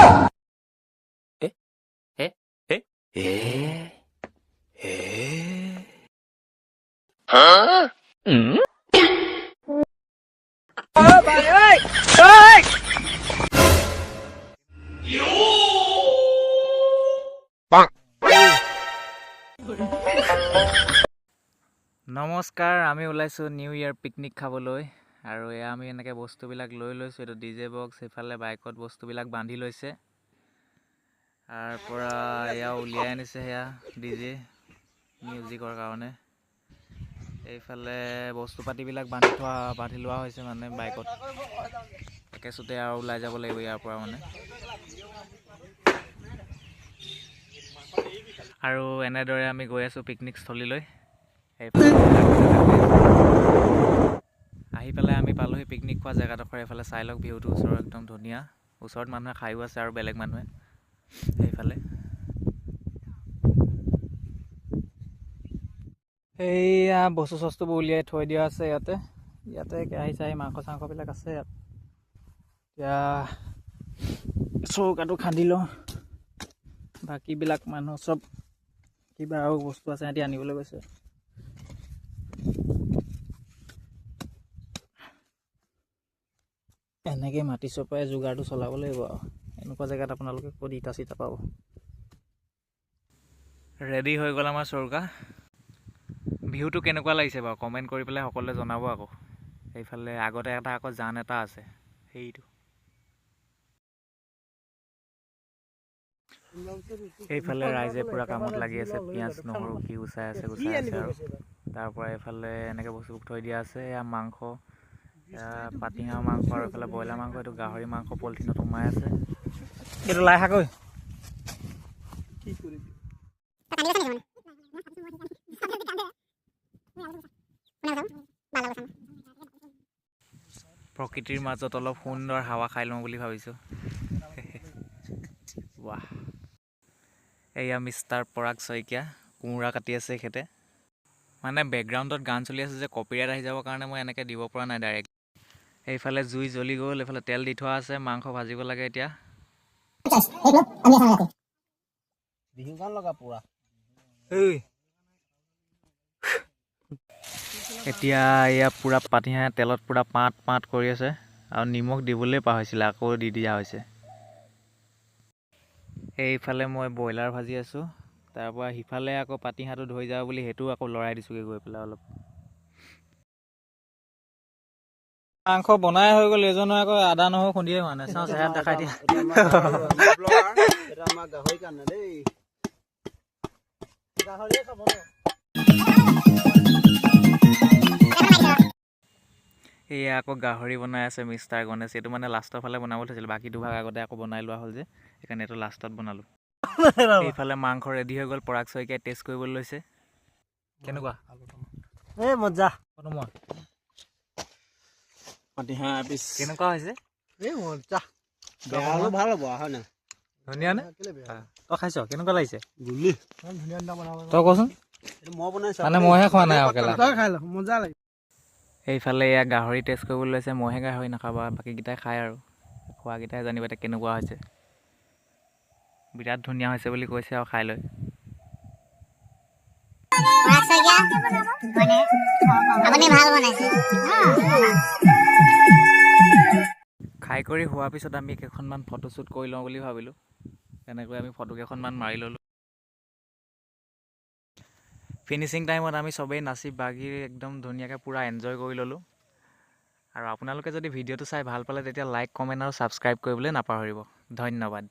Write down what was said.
ええええうん Bạn ơi! Ơi! নমস্কাৰ, আমি ওলাইছোঁ নিউ ইয়েৰ পিকনিক খাবলৈ। আৰু এয়া আমি এনেকৈ বস্তুবিলাক লৈ লৈছোঁ। এইটো DJ বক্স, সেইফালে বাইকত বস্তুবিলাক বান্ধি লৈছে। তাৰ পৰা এয়া উলিয়াই আনিছে সেয়া DJ মিউজিকৰ কাৰণে। এইফালে বস্তু পাতিবিলাক বান্ধি লোৱা হৈছে মানে বাইকত। একেচোতে আৰু ওলাই যাব লাগিব ইয়াৰ পৰা মানে। আৰু এনেদৰে আমি গৈ আছোঁ পিকনিকস্থলীলৈ। আহি পেলাই আমি পালোহি পিকনিক খোৱা জেগাডোখৰ। এইফালে চাই লওক ভিউটো ওচৰৰ একদম ধুনীয়া। ওচৰত মানুহে খায়ো আছে আৰু বেলেগ মানুহে সেইফালে। এইয়া বস্তু চস্তুবোৰ উলিয়াই থৈ দিয়া আছে ইয়াতে কেৰাহী চাহী মাংস চাংসবিলাক আছে ইয়াত। এতিয়া চৌকাটো খান্দি লওঁ। বাকীবিলাক মানুহ চব কিবা আৰু বস্তু আছে সিহঁতি আনিবলৈ গৈছে। এনেকৈ মাটি চপাই যোগাৰটো চলাব লাগিব আৰু। এনেকুৱা জেগাত আপোনালোকে ক'ত ইটা চিটা পাব। ৰেডি হৈ গ'ল আমাৰ চৌকা। ভিউটো কেনেকুৱা লাগিছে বাৰু কমেণ্ট কৰি পেলাই সকলোৱে জনাব আকৌ। সেইফালে আগতে আকৌ জান এটা আছে সেইটো। এইফালে ৰাইজে পূৰা কামত লাগি আছে, পিঁয়াজ নহৰু কি গুচাই আছে আৰু তাৰ পৰা এইফালে এনেকৈ বস্তুবোৰ থৈ দিয়া আছে। এয়া মাংস, পাতিহাঁহ মাংস আৰু এইফালে ব্ৰইলাৰ মাংস, এইটো গাহৰি মাংস পলিথিনত সোমাই আছে। এইটো লাই শাক ঐ। প্ৰকৃতিৰ মাজত অলপ সুন্দৰ হাৱা খাই লওঁ বুলি ভাবিছোঁ। ৱাহ। এয়া মিষ্টাৰ পৰাগ শইকীয়া কোমোৰা কাটি আছে এখেতে। মানে বেকগ্ৰাউণ্ডত গান চলি আছে যে কপিৰাইট আহি যাবৰ কাৰণে মই এনেকৈ দিব পৰা নাই ডাইৰেক্ট। এইফালে জুই জ্বলি গ'ল, এইফালে তেল দি থোৱা আছে, মাংস ভাজিব লাগে এতিয়া। এতিয়া এয়া পূৰা পাতিহাঁহ তেলত পূৰা পাঁত কৰি আছে আৰু নিমখ দিবলৈ পাহৰিছিলে, আকৌ দি দিয়া হৈছে। এইফালে মই ব্ৰইলাৰ ভাজি আছোঁ। তাৰ পৰা সিফালে আকৌ পাতিহাঁহটো ধৰি যাওঁ বুলি সেইটোও আকৌ লৰাই দিছোঁগৈ গৈ পেলাই অলপ। মাংস বনাই হৈ গ'ল, এজনে আকৌ আদা নহৰু খুন্দিয়ে হোৱা নাই। চাওঁ চেহেৰাত দেখাই দিয়া। এয়া আকৌ গাহৰি বনাই আছে মিষ্টাৰ গণেশ। এইটো মানে লাষ্টৰ ফালে বনাব থৈছিল, বাকী দুভাগ আগতে আকৌ বনাই লোৱা হ'ল যে সেইকাৰণে এইটো লাষ্টত বনালোঁ। এইফালে মাংস ৰেডি হৈ গ'ল, পৰাগ শইকীয়াই টেষ্ট কৰিবলৈ লৈছে। কেনেকুৱা? এই মজা। কেনেকুৱা হৈছে? এই মজা। বেয়া ভাল হ'ব হয় নাই? ধুনীয়া নে? তই খাইছ কেনেকুৱা লাগিছে? গুলি ধুনীয়া বনাব। তই কচোন। মই বনাইছো মানে মইহে খোৱা নাই আৰু কেলা। তই খাই ল, মজা লাগে। এইফালে এয়া গাহৰি টেষ্ট কৰিবলৈ লৈছে। মইহে গাহৰি নাখাবা, বাকীকেইটাই খায় আৰু খোৱাকেইটাই জানিবা এতিয়া কেনেকুৱা হৈছে। বিৰাট ধুনীয়া হৈছে বুলি কৈছে আৰু খাই লৈ। খাই কৰি হোৱাৰ পিছত আমি কেইখনমান ফটোশ্বুট কৰি লওঁ বুলি ভাবিলোঁ। তেনেকৈ আমি ফটো কেইখনমান মাৰি ল'লোঁ। ফিনিচিং টাইমত আমি চবেই নাচি বাগি একদম ধুনীয়াকৈ পূৰা এনজয় কৰি ল'লোঁ। আৰু আপোনালোকে যদি ভিডিঅ'টো চাই ভাল পালে তেতিয়া লাইক কমেণ্ট আৰু ছাবস্ক্ৰাইব কৰিবলৈ নাপাহৰিব। ধন্যবাদ।